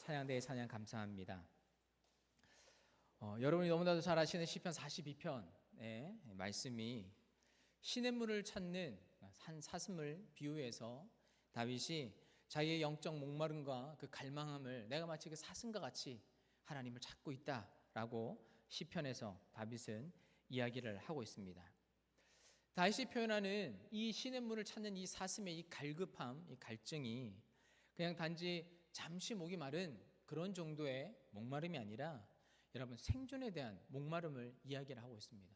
찬양대의 찬양 감사합니다. 여러분이 너무나도 잘 아시는 시편 42편의 말씀이 시냇물을 찾는 한 사슴을 비유해서 다윗이 자기의 영적 목마름과 그 갈망함을 내가 마치 그 사슴과 같이 하나님을 찾고 있다라고 시편에서 다윗은 이야기를 하고 있습니다. 다윗이 표현하는 이 시냇물을 찾는 이 사슴의 이 갈급함, 이 갈증이 그냥 단지 잠시 목이 마른 그런 정도의 목마름이 아니라 여러분 생존에 대한 목마름을 이야기를 하고 있습니다.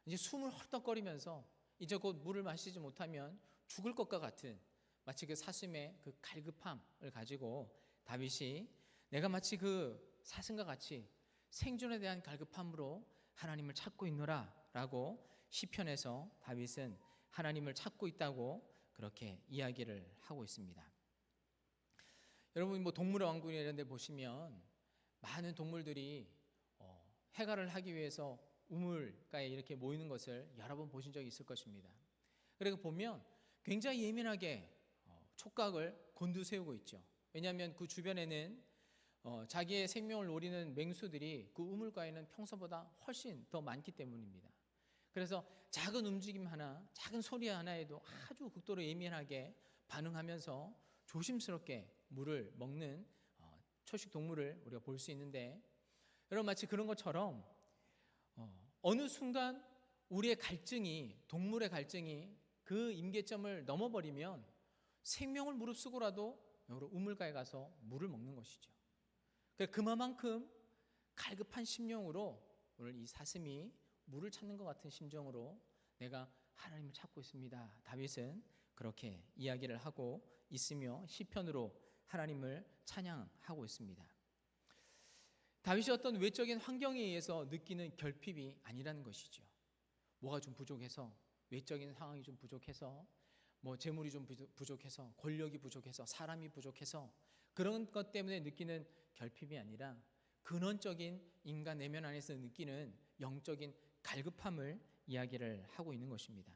이제 숨을 헐떡거리면서 이제 곧 물을 마시지 못하면 죽을 것과 같은 마치 그 사슴의 그 갈급함을 가지고 다윗이 내가 마치 그 사슴과 같이 생존에 대한 갈급함으로 하나님을 찾고 있노라 라고 시편에서 다윗은 하나님을 찾고 있다고 그렇게 이야기를 하고 있습니다. 여러분 동물의 왕국 이런 데 보시면 많은 동물들이 해갈을 하기 위해서 우물가에 이렇게 모이는 것을 여러 번 보신 적이 있을 것입니다. 그리고 보면 굉장히 예민하게 촉각을 곤두세우고 있죠. 왜냐하면 그 주변에는 자기의 생명을 노리는 맹수들이 그 우물가에는 평소보다 훨씬 더 많기 때문입니다. 그래서 작은 움직임 하나, 작은 소리 하나에도 아주 극도로 예민하게 반응하면서 조심스럽게 물을 먹는 초식 동물을 우리가 볼 수 있는데, 여러분 마치 그런 것처럼 어느 순간 우리의 갈증이, 동물의 갈증이 그 임계점을 넘어버리면 생명을 무릅쓰고라도 우물가에 가서 물을 먹는 것이죠. 그만큼 갈급한 심령으로 오늘 이 사슴이 물을 찾는 것 같은 심정으로 내가 하나님을 찾고 있습니다. 다윗은 그렇게 이야기를 하고 있으며 시편으로 하나님을 찬양하고 있습니다. 다윗이 어떤 외적인 환경에 의해서 느끼는 결핍이 아니라는 것이죠. 뭐가 좀 부족해서, 외적인 상황이 좀 부족해서, 재물이 좀 부족해서, 권력이 부족해서, 사람이 부족해서 그런 것 때문에 느끼는 결핍이 아니라 근원적인 인간 내면 안에서 느끼는 영적인 갈급함을 이야기를 하고 있는 것입니다.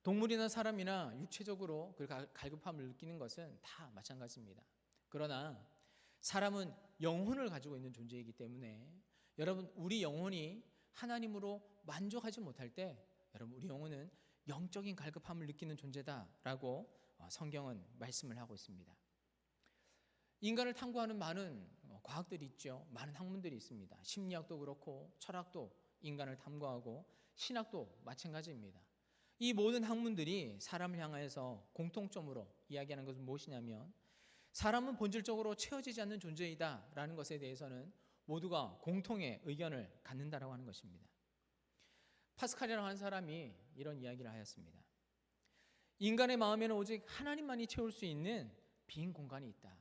동물이나 사람이나 육체적으로 그 갈급함을 느끼는 것은 다 마찬가지입니다. 그러나 사람은 영혼을 가지고 있는 존재이기 때문에 여러분 우리 영혼이 하나님으로 만족하지 못할 때 여러분 우리 영혼은 영적인 갈급함을 느끼는 존재다라고 성경은 말씀을 하고 있습니다. 인간을 탐구하는 많은 과학들이 있죠. 많은 학문들이 있습니다. 심리학도 그렇고 철학도 인간을 탐구하고 신학도 마찬가지입니다. 이 모든 학문들이 사람을 향해서 공통점으로 이야기하는 것은 무엇이냐면 사람은 본질적으로 채워지지 않는 존재이다라는 것에 대해서는 모두가 공통의 의견을 갖는다라고 하는 것입니다. 파스칼이라고 하는 사람이 이런 이야기를 하였습니다. 인간의 마음에는 오직 하나님만이 채울 수 있는 빈 공간이 있다.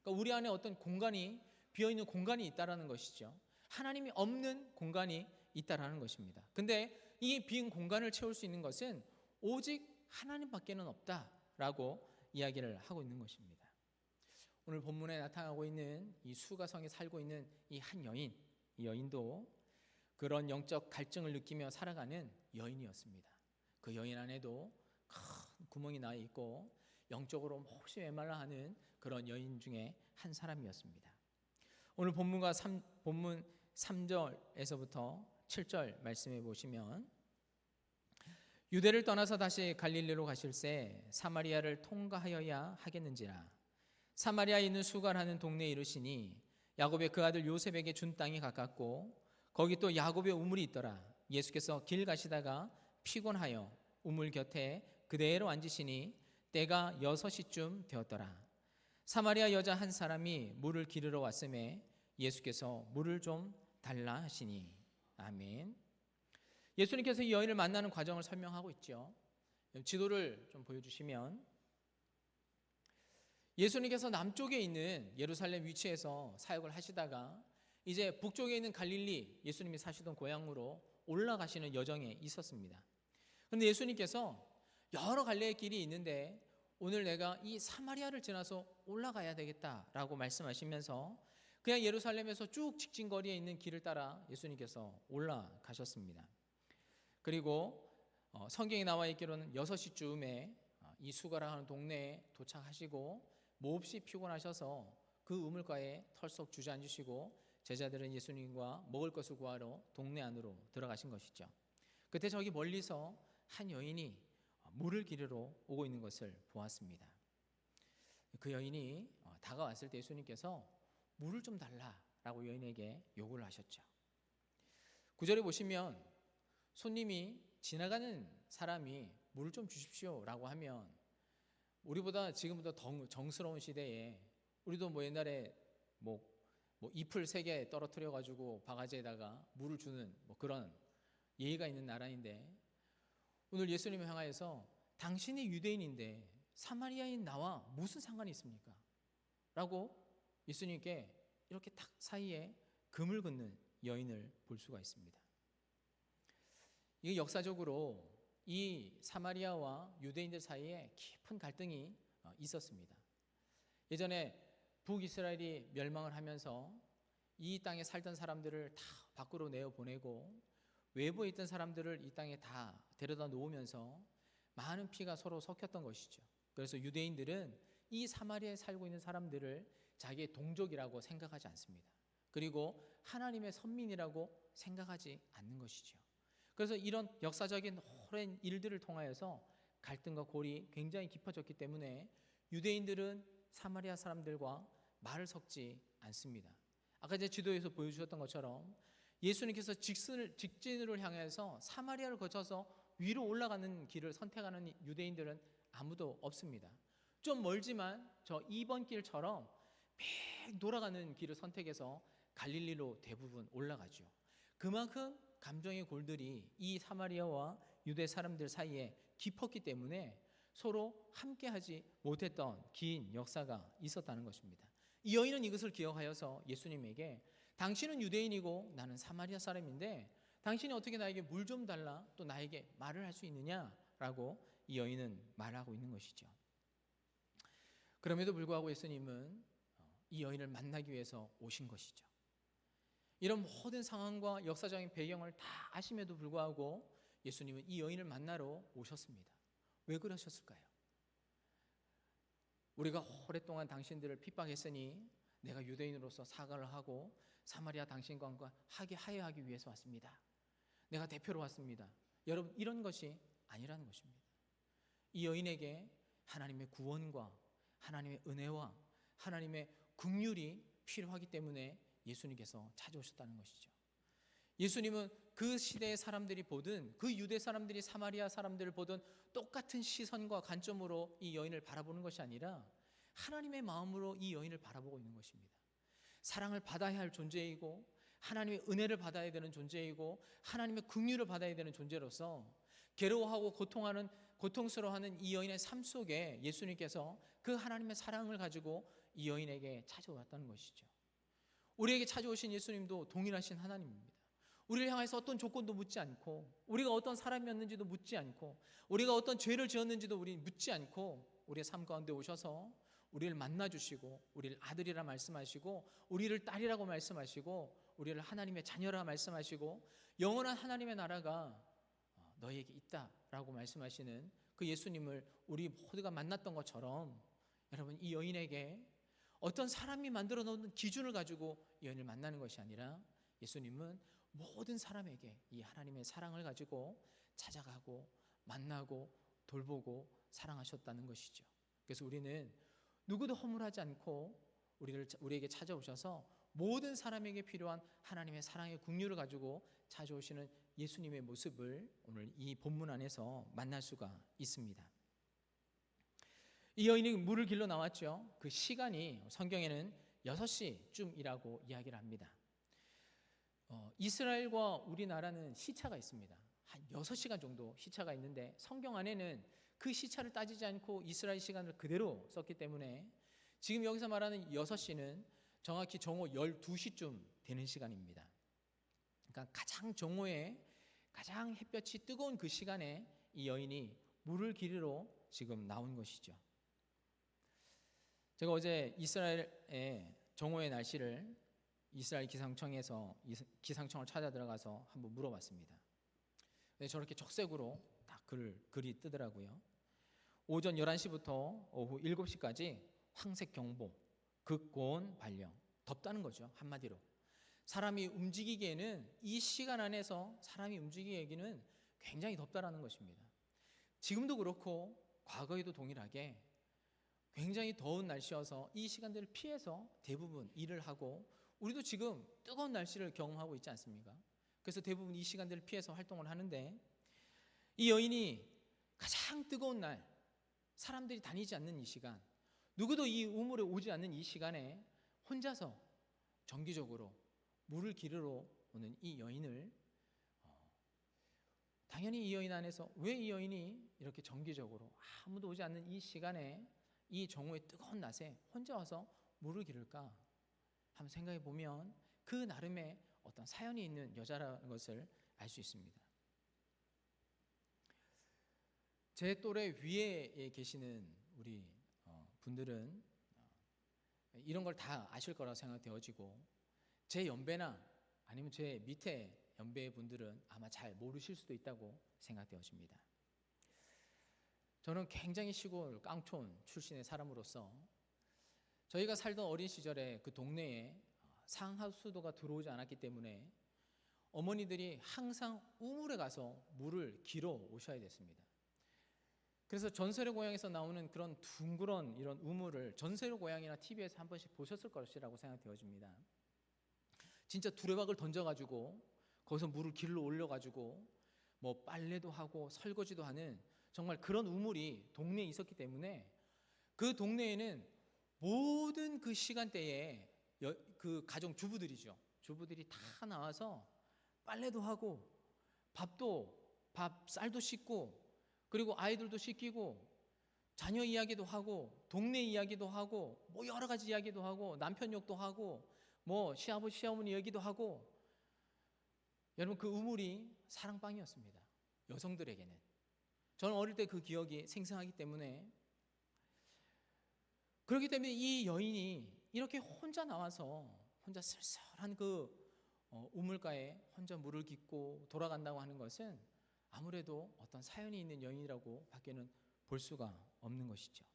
그러니까 우리 안에 어떤 공간이 비어있는 공간이 있다라는 것이죠. 하나님이 없는 공간이 있다라는 것입니다. 근데 이 빈 공간을 채울 수 있는 것은 오직 하나님밖에는 없다라고 이야기를 하고 있는 것입니다. 오늘 본문에 나타나고 있는 이 수가성에 살고 있는 이 한 여인, 이 여인도 그런 영적 갈증을 느끼며 살아가는 여인이었습니다. 그 여인 안에도 큰 구멍이 나 있고 영적으로 몹시 메말라 하는 그런 여인 중에 한 사람이었습니다. 오늘 본문 3절에서부터 7절 말씀해 보시면 유대를 떠나서 다시 갈릴리로 가실새 사마리아를 통과하여야 하겠는지라. 사마리아에 있는 수가라는 동네에 이르시니 야곱의 그 아들 요셉에게 준 땅이 가깝고 거기 또 야곱의 우물이 있더라. 예수께서 길 가시다가 피곤하여 우물 곁에 그대로 앉으시니 때가 6시쯤 되었더라. 사마리아 여자 한 사람이 물을 기르러 왔음에 예수께서 물을 좀 달라 하시니. 아멘. 예수님께서 이 여인을 만나는 과정을 설명하고 있죠. 지도를 좀 보여주시면 예수님께서 남쪽에 있는 예루살렘 위치에서 사역을 하시다가 이제 북쪽에 있는 갈릴리, 예수님이 사시던 고향으로 올라가시는 여정에 있었습니다. 그런데 예수님께서 여러 갈래의 길이 있는데 오늘 내가 이 사마리아를 지나서 올라가야 되겠다라고 말씀하시면서 그냥 예루살렘에서 쭉 직진거리에 있는 길을 따라 예수님께서 올라가셨습니다. 그리고 성경에 나와 있기로는 6시쯤에 이 수가라 하는 동네에 도착하시고 몹시 피곤하셔서 그 우물가에 털썩 주저앉으시고 제자들은 예수님과 먹을 것을 구하러 동네 안으로 들어가신 것이죠. 그때 저기 멀리서 한 여인이 물을 기르러 오고 있는 것을 보았습니다. 그 여인이 다가왔을 때 예수님께서 물을 좀 달라라고 여인에게 요구를 하셨죠. 9절에 보시면 손님이 지나가는 사람이 물을 좀 주십시오라고 하면 우리보다 지금보다 더 정스러운 시대에 우리도 뭐 옛날에 뭐 잎을 3개 떨어뜨려 가지고 바가지에다가 물을 주는 뭐 그런 예의가 있는 나라인데 오늘 예수님을 향하여서 당신이 유대인인데 사마리아인 나와 무슨 상관이 있습니까? 라고 예수님께 이렇게 딱 사이에 금을 긋는 여인을 볼 수가 있습니다. 이게 역사적으로 이 사마리아와 유대인들 사이에 깊은 갈등이 있었습니다. 예전에 북이스라엘이 멸망을 하면서 이 땅에 살던 사람들을 다 밖으로 내어보내고 외부에 있던 사람들을 이 땅에 다 데려다 놓으면서 많은 피가 서로 섞였던 것이죠. 그래서 유대인들은 이 사마리아에 살고 있는 사람들을 자기의 동족이라고 생각하지 않습니다. 그리고 하나님의 선민이라고 생각하지 않는 것이죠. 그래서 이런 역사적인 오랜 일들을 통하여서 갈등과 골이 굉장히 깊어졌기 때문에 유대인들은 사마리아 사람들과 말을 섞지 않습니다. 아까 제 지도에서 보여주셨던 것처럼 예수님께서 직진으로 향해서 사마리아를 거쳐서 위로 올라가는 길을 선택하는 유대인들은 아무도 없습니다. 좀 멀지만 저 2번 길처럼 쭉 돌아가는 길을 선택해서 갈릴리로 대부분 올라가죠. 그만큼 감정의 골들이 이 사마리아와 유대 사람들 사이에 깊었기 때문에 서로 함께하지 못했던 긴 역사가 있었다는 것입니다. 이 여인은 이것을 기억하여서 예수님에게 당신은 유대인이고 나는 사마리아 사람인데 당신이 어떻게 나에게 물 좀 달라 또 나에게 말을 할 수 있느냐라고 이 여인은 말하고 있는 것이죠. 그럼에도 불구하고 예수님은 이 여인을 만나기 위해서 오신 것이죠. 이런 모든 상황과 역사적인 배경을 다 아심에도 불구하고 예수님은 이 여인을 만나러 오셨습니다. 왜 그러셨을까요? 우리가 오랫동안 당신들을 핍박했으니 내가 유대인으로서 사과를 하고 사마리아 당신과 화해하기 위해서 왔습니다. 내가 대표로 왔습니다. 여러분, 이런 것이 아니라는 것입니다. 이 여인에게 하나님의 구원과 하나님의 은혜와 하나님의 긍휼이 필요하기 때문에 예수님께서 찾아오셨다는 것이죠. 예수님은 그 시대의 사람들이 보든 그 유대 사람들이 사마리아 사람들을 보든 똑같은 시선과 관점으로 이 여인을 바라보는 것이 아니라 하나님의 마음으로 이 여인을 바라보고 있는 것입니다. 사랑을 받아야 할 존재이고 하나님의 은혜를 받아야 되는 존재이고 하나님의 긍휼을 받아야 되는 존재로서 괴로워하고 고통스러워하는 이 여인의 삶 속에 예수님께서 그 하나님의 사랑을 가지고 이 여인에게 찾아왔다는 것이죠. 우리에게 찾아오신 예수님도 동일하신 하나님입니다. 우리를 향해서 어떤 조건도 묻지 않고 우리가 어떤 사람이었는지도 묻지 않고 우리가 어떤 죄를 지었는지도 우리 묻지 않고 우리의 삶 가운데 오셔서 우리를 만나주시고 우리를 아들이라 말씀하시고 우리를 딸이라고 말씀하시고 우리를 하나님의 자녀라 말씀하시고 영원한 하나님의 나라가 너에게 있다라고 말씀하시는 그 예수님을 우리 모두가 만났던 것처럼 여러분, 이 여인에게 어떤 사람이 만들어 놓은 기준을 가지고 이 여인을 만나는 것이 아니라 예수님은 모든 사람에게 이 하나님의 사랑을 가지고 찾아가고 만나고 돌보고 사랑하셨다는 것이죠. 그래서 우리는 누구도 허물하지 않고 우리에게 찾아오셔서 모든 사람에게 필요한 하나님의 사랑의 긍휼을 가지고 찾아오시는 예수님의 모습을 오늘 이 본문 안에서 만날 수가 있습니다. 이 여인이 물을 길러 나왔죠. 그 시간이 성경에는 6시쯤이라고 이야기를 합니다. 이스라엘과 우리나라는 시차가 있습니다. 한 6시간 정도 시차가 있는데 성경 안에는 그 시차를 따지지 않고 이스라엘 시간을 그대로 썼기 때문에 지금 여기서 말하는 6시는 정확히 정오 12시쯤 되는 시간입니다. 그러니까 가장 정오에 가장 햇볕이 뜨거운 그 시간에 이 여인이 물을 기르러 지금 나온 것이죠. 제가 어제 이스라엘의 정오의 날씨를 이스라엘 기상청을 찾아 들어가서 한번 물어봤습니다. 근데 저렇게 적색으로 다 글이 뜨더라고요. 오전 11시부터 오후 7시까지 황색 경보, 극고온 발령. 덥다는 거죠. 한마디로. 사람이 움직이기에는, 이 시간 안에서 사람이 움직이기에는 굉장히 덥다라는 것입니다. 지금도 그렇고 과거에도 동일하게 굉장히 더운 날씨여서 이 시간들을 피해서 대부분 일을 하고, 우리도 지금 뜨거운 날씨를 경험하고 있지 않습니까? 그래서 대부분 이 시간들을 피해서 활동을 하는데, 이 여인이 가장 뜨거운 날, 사람들이 다니지 않는 이 시간, 누구도 이 우물에 오지 않는 이 시간에 혼자서 정기적으로 물을 기르러 오는 이 여인을, 당연히 이 여인 안에서 왜 이 여인이 이렇게 정기적으로 아무도 오지 않는 이 시간에, 이 정오의 뜨거운 낮에 혼자 와서 물을 기를까 한번 생각해 보면 그 나름의 어떤 사연이 있는 여자라는 것을 알 수 있습니다. 제 또래 위에 계시는 우리 분들은 이런 걸 다 아실 거라고 생각되어지고, 제 연배나 아니면 제 밑에 연배의 분들은 아마 잘 모르실 수도 있다고 생각되어집니다. 저는 굉장히 시골 깡촌 출신의 사람으로서 저희가 살던 어린 시절에 그 동네에 상하수도가 들어오지 않았기 때문에 어머니들이 항상 우물에 가서 물을 길어 오셔야 됐습니다. 그래서 전설의 고향에서 나오는 그런 둥그런 이런 우물을 전설의 고향이나 TV에서 한 번씩 보셨을 것이라고 생각되어집니다. 진짜 두레박을 던져가지고 거기서 물을 길러 올려가지고 뭐 빨래도 하고 설거지도 하는 정말 그런 우물이 동네에 있었기 때문에, 그 동네에는 모든 그 시간대에 그 가정 주부들이죠. 주부들이 다 나와서 빨래도 하고 쌀도 씻고, 그리고 아이들도 씻기고, 자녀 이야기도 하고, 동네 이야기도 하고, 뭐 여러 가지 이야기도 하고, 남편 욕도 하고, 뭐 시아버지 시어머니 얘기도 하고. 여러분, 그 우물이 사랑방이었습니다. 여성들에게는. 저는 어릴 때 그 기억이 생생하기 때문에, 그렇기 때문에 이 여인이 이렇게 혼자 나와서 혼자 쓸쓸한 그 우물가에 혼자 물을 깃고 돌아간다고 하는 것은 아무래도 어떤 사연이 있는 여인이라고 밖에는 볼 수가 없는 것이죠.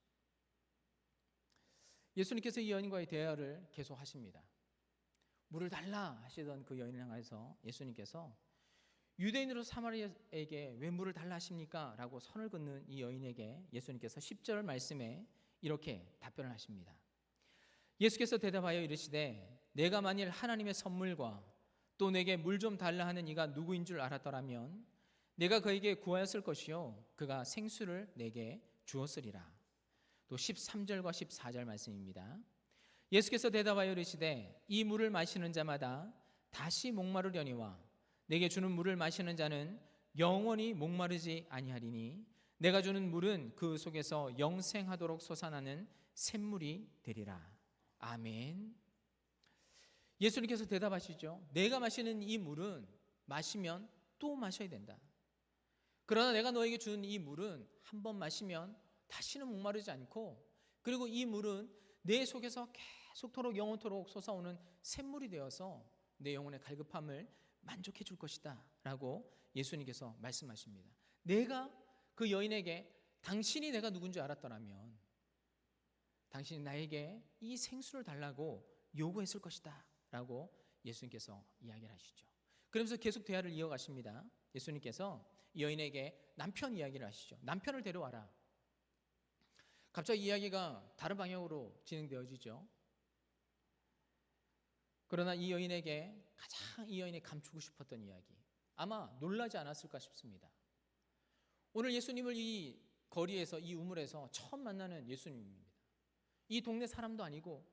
예수님께서 이 여인과의 대화를 계속 하십니다. 물을 달라 하시던 그 여인을 향해서 예수님께서 유대인으로 사마리아에게 왜 물을 달라 하십니까? 라고 선을 긋는 이 여인에게 예수님께서 10절 말씀에 이렇게 답변을 하십니다. 예수께서 대답하여 이르시되 내가 만일 하나님의 선물과 또 내게 물 좀 달라 하는 이가 누구인 줄 알았더라면 내가 그에게 구하였을 것이요 그가 생수를 내게 주었으리라. 또 13절과 14절 말씀입니다. 예수께서 대답하여 이르시되 이 물을 마시는 자마다 다시 목마르려니와 내게 주는 물을 마시는 자는 영원히 목마르지 아니하리니 내가 주는 물은 그 속에서 영생하도록 솟아나는 샘물이 되리라. 아멘. 예수님께서 대답하시죠. 내가 마시는 이 물은 마시면 또 마셔야 된다. 그러나 내가 너에게 주는 이 물은 한 번 마시면 다시는 목마르지 않고, 그리고 이 물은 내 속에서 계속토록 영원토록 솟아오는 샘물이 되어서 내 영혼의 갈급함을 만족해 줄 것이다 라고 예수님께서 말씀하십니다. 내가 그 여인에게 당신이 내가 누군지 알았더라면 당신이 나에게 이 생수를 달라고 요구했을 것이다 라고 예수님께서 이야기를 하시죠. 그러면서 계속 대화를 이어가십니다. 예수님께서 이 여인에게 남편 이야기를 하시죠. 남편을 데려와라. 갑자기 이야기가 다른 방향으로 진행되어지죠. 그러나 이 여인에게 가장 이 여인이 감추고 싶었던 이야기, 아마 놀라지 않았을까 싶습니다. 오늘 예수님을 이 거리에서, 이 우물에서 처음 만나는 예수님입니다. 이 동네 사람도 아니고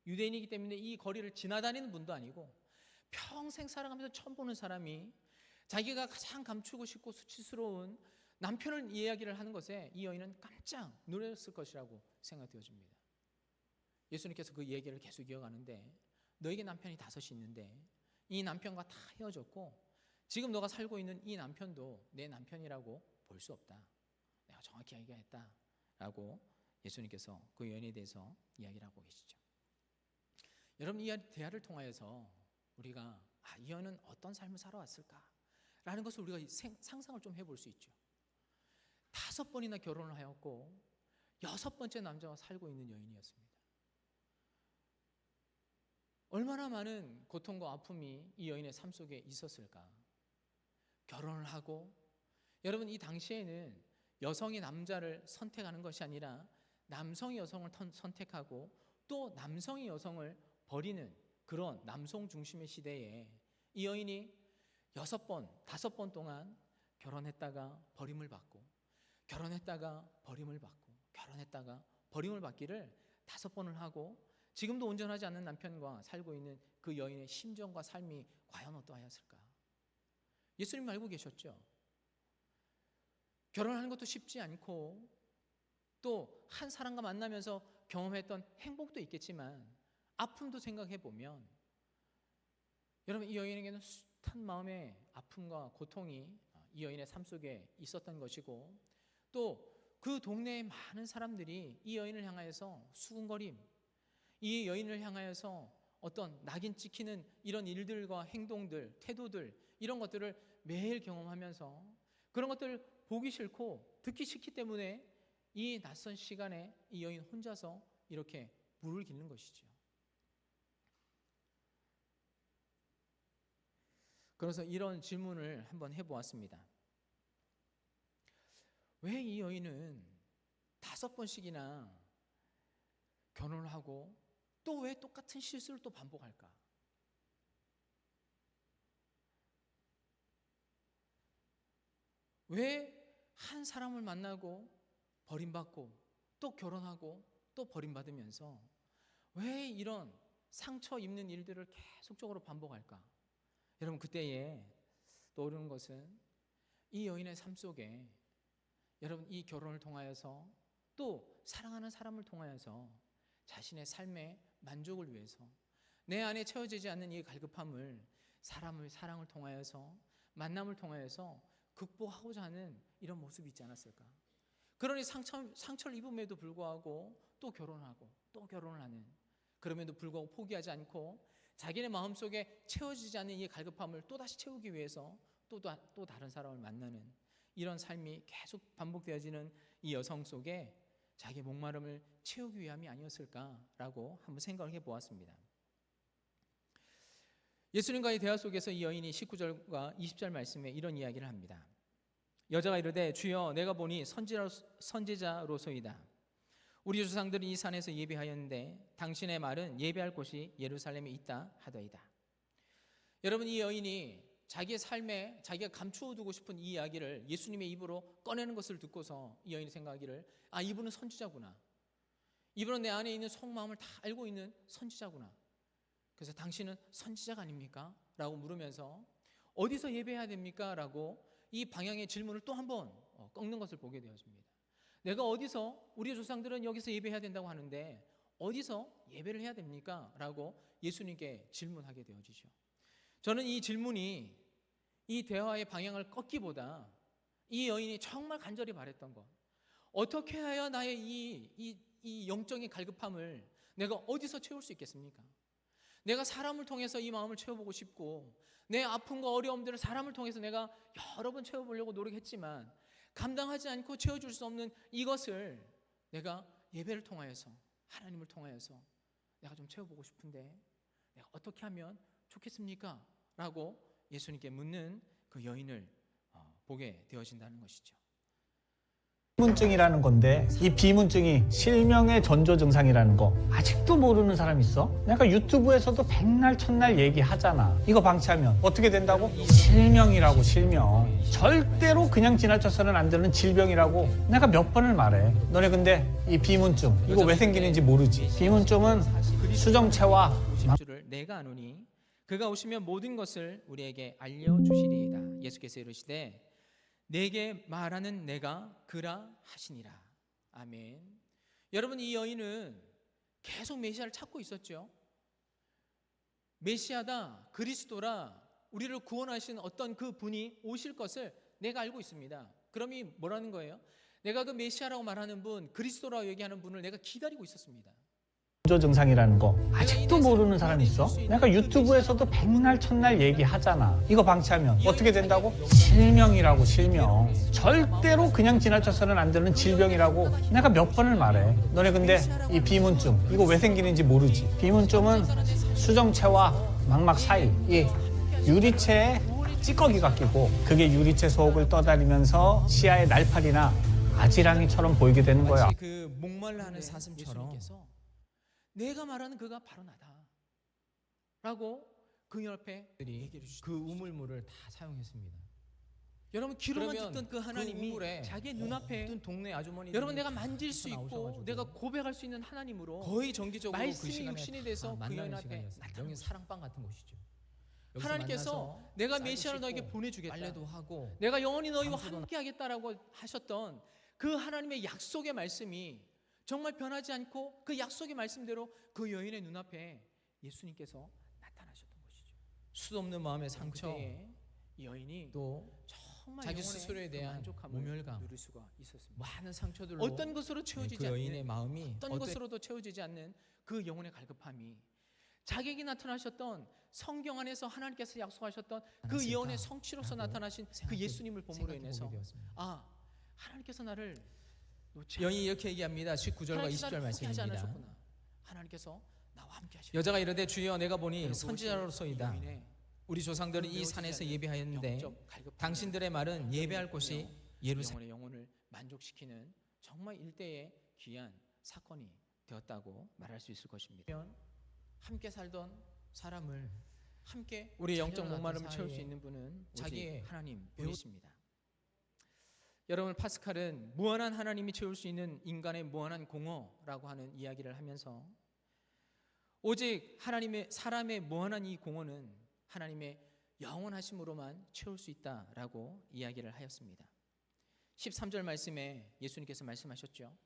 유대인이기 때문에 이 거리를 지나다니는 분도 아니고 평생 살아가면서 처음 보는 사람이 자기가 가장 감추고 싶고 수치스러운 남편을 이야기를 하는 것에 이 여인은 깜짝 놀랐을 것이라고 생각되어집니다. 예수님께서 그 얘기를 계속 이어가는데 너에게 남편이 5이 있는데 이 남편과 다 헤어졌고 지금 너가 살고 있는 이 남편도 내 남편이라고 볼 수 없다. 내가 정확히 얘기했다 라고 예수님께서 그 여인에 대해서 이야기를 하고 계시죠. 여러분, 이 대화를 통하여서 우리가 이 여인은 어떤 삶을 살아왔을까 라는 것을 우리가 상상을 좀 해볼 수 있죠. 5번이나 결혼을 하였고 6번째 남자와 살고 있는 여인이었습니다. 얼마나 많은 고통과 아픔이 이 여인의 삶 속에 있었을까? 결혼을 하고, 여러분 이 당시에는 여성이 남자를 선택하는 것이 아니라 남성이 여성을 선택하고 또 남성이 여성을 버리는 그런 남성 중심의 시대에 이 여인이 6번, 5번 동안 결혼했다가 버림을 받고, 결혼했다가 버림을 받고, 결혼했다가 버림을 받기를 5번을 하고, 지금도 온전하지 않는 남편과 살고 있는 그 여인의 심정과 삶이 과연 어떠하였을까? 예수님 알고 계셨죠? 결혼하는 것도 쉽지 않고 또 한 사람과 만나면서 경험했던 행복도 있겠지만 아픔도 생각해 보면 여러분 이 여인에게는 숱한 마음의 아픔과 고통이 이 여인의 삶 속에 있었던 것이고, 또 그 동네의 많은 사람들이 이 여인을 향하여서 수군거림, 이 여인을 향하여서 어떤 낙인 찍히는 이런 일들과 행동들, 태도들, 이런 것들을 매일 경험하면서 그런 것들을 보기 싫고 듣기 싫기 때문에 이 낯선 시간에 이 여인 혼자서 이렇게 물을 깃는 것이죠. 그래서 이런 질문을 한번 해보았습니다. 왜 이 여인은 5번씩이나 결혼을 하고 또 왜 똑같은 실수를 또 반복할까? 왜 한 사람을 만나고 버림받고 또 결혼하고 또 버림받으면서 왜 이런 상처 입는 일들을 계속적으로 반복할까? 여러분 그때에 떠오르는 것은 이 여인의 삶 속에 여러분 이 결혼을 통하여서 또 사랑하는 사람을 통하여서 자신의 삶의 만족을 위해서 내 안에 채워지지 않는 이 갈급함을 사랑을 통하여서 만남을 통하여서 극복하고자 하는 이런 모습이 있지 않았을까? 그러니 상처를 입음에도 불구하고 또 결혼하고 또 결혼을 하는, 그럼에도 불구하고 포기하지 않고 자기네 마음속에 채워지지 않는 이 갈급함을 또다시 채우기 위해서 또 다른 사람을 만나는 이런 삶이 계속 반복되어지는 이 여성 속에 자기의 목마름을 채우기 위함이 아니었을까라고 한번 생각을 해보았습니다. 예수님과의 대화 속에서 이 여인이 19절과 20절 말씀에 이런 이야기를 합니다. 여자가 이르되 주여 내가 보니 선지자로소이다. 우리 조상들이 이 산에서 예배하였는데 당신의 말은 예배할 곳이 예루살렘에 있다 하더이다. 여러분 이 여인이 자기의 삶에 자기가 감추어두고 싶은 이 이야기를 예수님의 입으로 꺼내는 것을 듣고서 이 여인이 생각하기를 이분은 선지자구나. 이분은 내 안에 있는 속마음을 다 알고 있는 선지자구나. 그래서 당신은 선지자가 아닙니까? 라고 물으면서 어디서 예배해야 됩니까? 라고 이 방향의 질문을 또 한 번 꺾는 것을 보게 되어집니다. 내가 어디서, 우리 조상들은 여기서 예배해야 된다고 하는데 어디서 예배를 해야 됩니까? 라고 예수님께 질문하게 되어지죠. 저는 이 질문이 이 대화의 방향을 꺾기보다 이 여인이 정말 간절히 바랬던 것, 어떻게 해야 나의 이 영적인 갈급함을 내가 어디서 채울 수 있겠습니까? 내가 사람을 통해서 이 마음을 채워보고 싶고 내 아픔과 어려움들을 사람을 통해서 내가 여러 번 채워보려고 노력했지만 감당하지 않고 채워줄 수 없는 이것을 내가 예배를 통하여서, 하나님을 통하여서 내가 좀 채워보고 싶은데 내가 어떻게 하면 좋겠습니까? 라고 예수님께 묻는 그 여인을 보게 되어진다는 것이죠. 비문증이라는 건데 이 비문증이 실명의 전조 증상이라는 거 아직도 모르는 사람 있어? 내가 유튜브에서도 백날 첫날 얘기하잖아. 이거 방치하면 어떻게 된다고? 실명이라고, 실명. 절대로 그냥 지나쳐서는 안 되는 질병이라고 내가 몇 번을 말해. 너네 근데 이 비문증 이거 왜 생기는지 모르지. 비문증은 수정체와 90주를 내가 아노니 그가 오시면 모든 것을 우리에게 알려주시리이다. 예수께서 이르시되 내게 말하는 내가 그라 하시니라. 아멘. 여러분 이 여인은 계속 메시아를 찾고 있었죠. 메시아다, 그리스도라, 우리를 구원하신 어떤 그 분이 오실 것을 내가 알고 있습니다. 그럼 이 뭐라는 거예요? 내가 그 메시아라고 말하는 분, 그리스도라고 얘기하는 분을 내가 기다리고 있었습니다. 전조 증상이라는 거 아직도 모르는 사람 있어? 내가 유튜브에서도 백날 첫날 얘기하잖아. 이거 방치하면 어떻게 된다고? 실명이라고, 실명. 절대로 그냥 지나쳐서는 안 되는 질병이라고 내가 몇 번을 말해. 너네 근데 이 비문증 이거 왜 생기는지 모르지. 비문증은 수정체와 망막 사이 이 유리체에 찌꺼기가 끼고 그게 유리체 속을 떠다니면서 시야의 날파리나 아지랑이처럼 보이게 되는 거야. 마치 그 목말라 하는 사슴처럼 예수님께서 내가 말하는 그가 바로 나다라고 그 옆에 얘기를 주시죠. 그 우물물을 다 사용했습니다. 여러분 귀로만 그러면 듣던 그 하나님이 그 우물에 자기 눈앞에 어떤 동네 아주머니들이 여러분 내가 만질 수 있고 나오셔가지고 내가 고백할 수 있는 하나님으로 거의 정기적으로 그 말씀이 시간에 육신이 다 돼서 그 만나는 연 앞에 시간이었어요. 나타나는 여기 사랑방 같은 곳이죠. 여기서 하나님께서 만나서 내가 쌀도 메시아를 너에게 씻고 보내주겠다. 빨래도 하고 내가 영원히 너희와 장소도 함께 하겠다라고 하셨던 그 하나님의 약속의 말씀이 정말 변하지 않고 그 약속의 말씀대로 그 여인의 눈앞에 예수님께서 나타나셨던 것이죠. 수도 없는 마음의 상처, 그때에 이 여인이 또 정말 자기 영혼의 스스로에 그 대한 만족함을 모멸감, 누릴 수가 있었습니다. 많은 상처들로 어떤 것으로 채워지지 그 여인의 않는 마음이 어떤 것으로도 채워지지 않는 그 영혼의 갈급함이 자기에게 나타나셨던 성경 안에서 하나님께서 약속하셨던 그 않았을까 예언의 성취로서 라고 나타나신 그 생각해- 예수님을 봄으로 생각해 인해서 보게 되었습니다. 아 하나님께서 나를 놓지 여인이 이렇게 얘기합니다. 19절과 하나님께서 20절 나를 포기하지 말씀입니다. 않으셨구나. 하나님께서 나와 함께 하시고 여자가 이르되 주여 내가 보니 선지자로서이다. 우리 조상들은 이 산에서 예배하였는데 당신들의 말은 예배할 곳이 예루살렘. 영혼의 영혼을 만족시키는 정말 일대의 귀한 사건이 되었다고 말할 수 있을 것입니다. 함께 살던 사람을 함께 우리의 영적 자녀를 낳은 목마름을 채울 수 사이에 있는 분은 자기의 자기의 하나님 분이십니다. 여러분 파스칼은 무한한 하나님이 채울 수 있는 인간의 무한한 공허라고 하는 이야기를 하면서 오직 하나님의 사람의 무한한 이 공허는 하나님의 영원하심으로만 채울 수 있다라고 이야기를 하였습니다. 13절 말씀에 예수님께서 말씀하셨죠.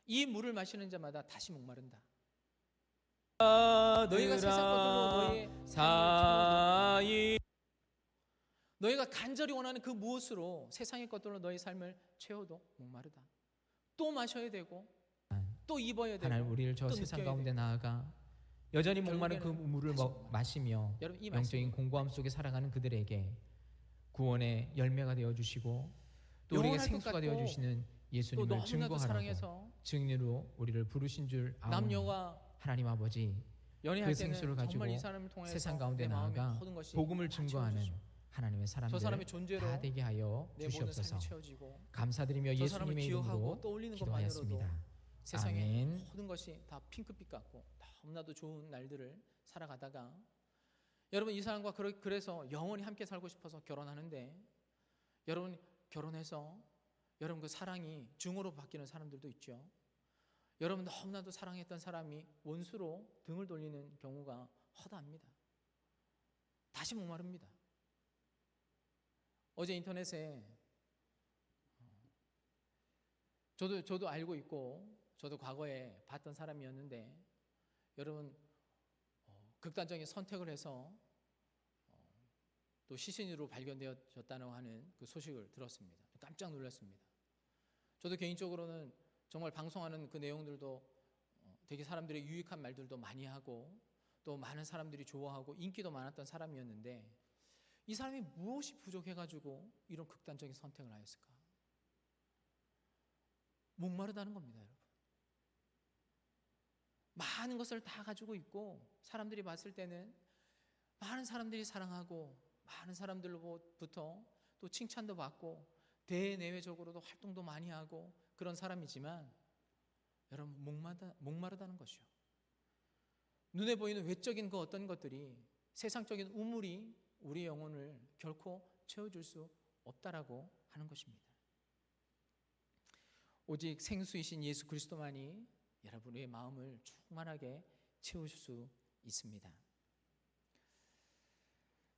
이 물을 마시는 자마다 다시 목마른다. 너희가 세상 것들로 너희의 사이 너희가 간절히 원하는 그 무엇으로 세상의 것들로 너희 삶을 채워도 목마르다. 또 마셔야 되고 또 입어야 되고 하나님 우리를 저 또 세상 느껴야 가운데 나아가 여전히 목마른 그 결국에는 물을 다시 마시며 여러분 이 영적인 공고함 속에 살아가는 그들에게 구원의 열매가 되어 주시고 또 우리에게 영원할 것 생수가 같고 되어 주시는 또 예수님을 너무나도 증거하라고 사랑해서 증인으로 우리를 부르신 줄 아오니 남녀가 하나님 아버지 연애할 그 때는 생수를 정말 이 가지고 사람을 통해서 세상 가운데 내 마음의 나아가 모든 것이 복음을 다 증거하는 채워주시고 하나님의 저 사람들 사람의 존재로 다 되게 하여 내 모든 주시옵소서. 삶이 채워지고 감사드리며 저 사람을 예수님의 기억하고 이름으로 떠올리는 것만으로도 기도하였습니다. 세상의 아멘. 모든 것이 다 핑크빛 같고 너무나도 좋은 날들을 살아가다가 여러분 이 사람과 그래서 영원히 함께 살고 싶어서 결혼하는데 여러분 결혼해서 여러분 그 사랑이 증오로 바뀌는 사람들도 있죠. 여러분 너무나도 사랑했던 사람이 원수로 등을 돌리는 경우가 허다합니다. 다시 목마릅니다. 어제 인터넷에 저도 알고 있고 저도 과거에 봤던 사람이었는데 여러분 극단적인 선택을 해서 또 시신으로 발견되었다고 하는 그 소식을 들었습니다. 깜짝 놀랐습니다. 저도 개인적으로는 정말 방송하는 그 내용들도 되게 사람들의 유익한 말들도 많이 하고 또 많은 사람들이 좋아하고 인기도 많았던 사람이었는데 이 사람이 무엇이 부족해가지고 이런 극단적인 선택을 하였을까? 목마르다는 겁니다, 여러분. 많은 것을 다 가지고 있고 사람들이 봤을 때는 많은 사람들이 사랑하고 많은 사람들로부터 또 칭찬도 받고 대내외적으로도 활동도 많이 하고 그런 사람이지만 여러분 목마르다는 것이요. 눈에 보이는 외적인 그 어떤 것들이 세상적인 우물이 우리의 영혼을 결코 채워줄 수 없다라고 하는 것입니다. 오직 생수이신 예수 그리스도만이 여러분의 마음을 충만하게 채우실 수 있습니다.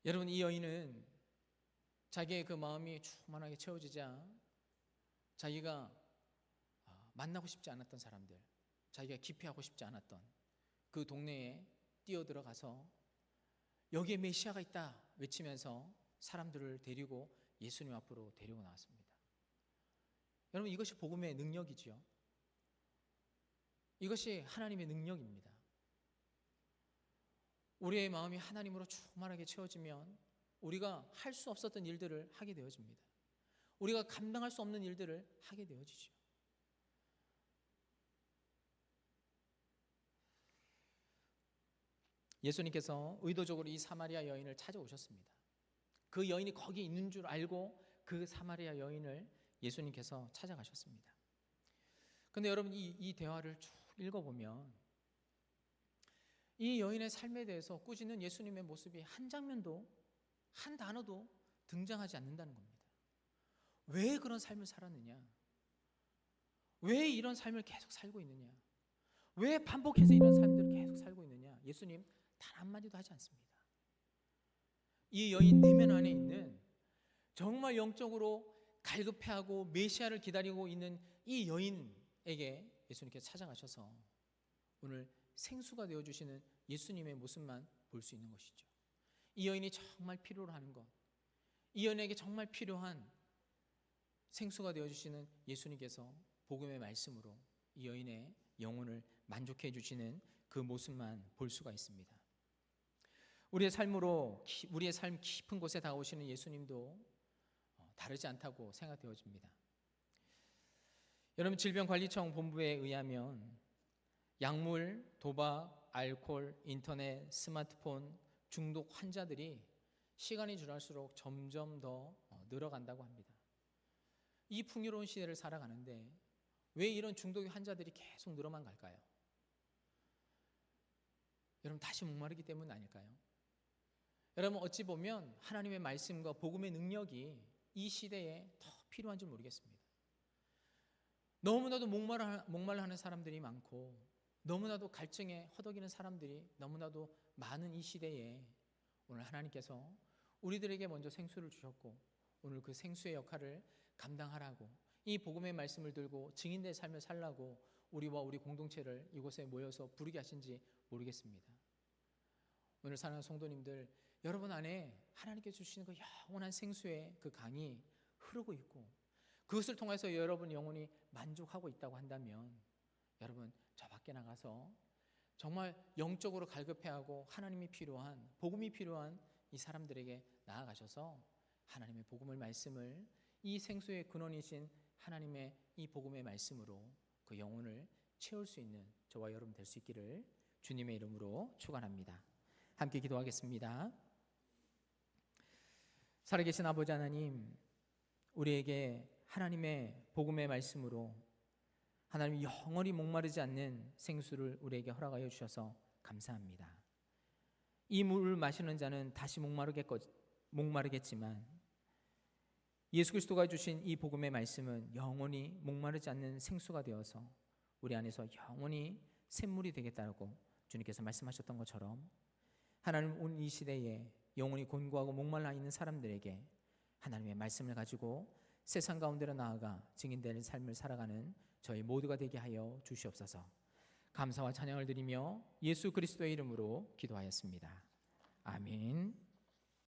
여러분 이 여인은 자기의 그 마음이 충만하게 채워지자 자기가 만나고 싶지 않았던 사람들, 자기가 기피하고 싶지 않았던 그 동네에 뛰어들어가서 여기에 메시아가 있다 외치면서 사람들을 데리고 예수님 앞으로 데리고 나왔습니다. 여러분 이것이 복음의 능력이지요. 이것이 하나님의 능력입니다. 우리의 마음이 하나님으로 충만하게 채워지면 우리가 할 수 없었던 일들을 하게 되어집니다. 우리가 감당할 수 없는 일들을 하게 되어지죠. 예수님께서 의도적으로 이 사마리아 여인을 찾아오셨습니다. 그 여인이 거기 있는 줄 알고 그 사마리아 여인을 예수님께서 찾아가셨습니다. 근데 여러분 이 대화를 쭉 읽어보면 이 여인의 삶에 대해서 꾸짖는 예수님의 모습이 한 장면도 한 단어도 등장하지 않는다는 겁니다. 왜 그런 삶을 살았느냐? 왜 이런 삶을 계속 살고 있느냐? 왜 반복해서 이런 삶들을 계속 살고 있느냐? 예수님 단 한마디도 하지 않습니다. 이 여인 내면 안에 있는 정말 영적으로 갈급해하고 메시아를 기다리고 있는 이 여인에게 예수님께서 찾아가셔서 오늘 생수가 되어주시는 예수님의 모습만 볼 수 있는 것이죠. 이 여인이 정말 필요로 하는 것, 이 여인에게 정말 필요한 생수가 되어주시는 예수님께서 복음의 말씀으로 이 여인의 영혼을 만족해 주시는 그 모습만 볼 수가 있습니다. 우리의 삶으로 우리의 삶 깊은 곳에 다가오시는 예수님도 다르지 않다고 생각되어집니다. 여러분 질병관리청 본부에 의하면 약물, 도박, 알코올, 인터넷, 스마트폰 중독 환자들이 시간이 지날수록 점점 더 늘어간다고 합니다. 이 풍요로운 시대를 살아가는데 왜 이런 중독 환자들이 계속 늘어만 갈까요? 여러분 다시 목마르기 때문 아닐까요? 여러분 어찌 보면 하나님의 말씀과 복음의 능력이 이 시대에 더 필요한 줄 모르겠습니다. 너무나도 목말라 하는 사람들이 많고 너무나도 갈증에 허덕이는 사람들이 너무나도 많은 이 시대에 오늘 하나님께서 우리들에게 먼저 생수를 주셨고 오늘 그 생수의 역할을 감당하라고 이 복음의 말씀을 들고 증인된 삶을 살라고 우리와 우리 공동체를 이곳에 모여서 부르게 하신지 모르겠습니다. 오늘 사랑하는 성도님들, 여러분 안에 하나님께서 주시는 그 영원한 생수의 그 강이 흐르고 있고 그것을 통해서 여러분 영혼이 만족하고 있다고 한다면 여러분 저 밖에 나가서 정말 영적으로 갈급해하고 하나님이 필요한 복음이 필요한 이 사람들에게 나아가셔서 하나님의 복음의 말씀을 이 생수의 근원이신 하나님의 이 복음의 말씀으로 그 영혼을 채울 수 있는 저와 여러분 될 수 있기를 주님의 이름으로 축원합니다. 함께 기도하겠습니다. 살아계신 아버지 하나님, 우리에게 하나님의 복음의 말씀으로 하나님 영원히 목마르지 않는 생수를 우리에게 허락하여 주셔서 감사합니다. 이 물을 마시는 자는 다시 목마르겠지만 예수 그리스도가 주신 이 복음의 말씀은 영원히 목마르지 않는 생수가 되어서 우리 안에서 영원히 샘물이 되겠다고 주님께서 말씀하셨던 것처럼 하나님 오늘 이 시대에 영원히 곤고하고 목말라 있는 사람들에게 하나님의 말씀을 가지고 세상 가운데로 나아가 증인되는 삶을 살아가는 저희 모두가 되게 하여 주시옵소서. 감사와 찬양을 드리며 예수 그리스도의 이름으로 기도하였습니다. 아멘.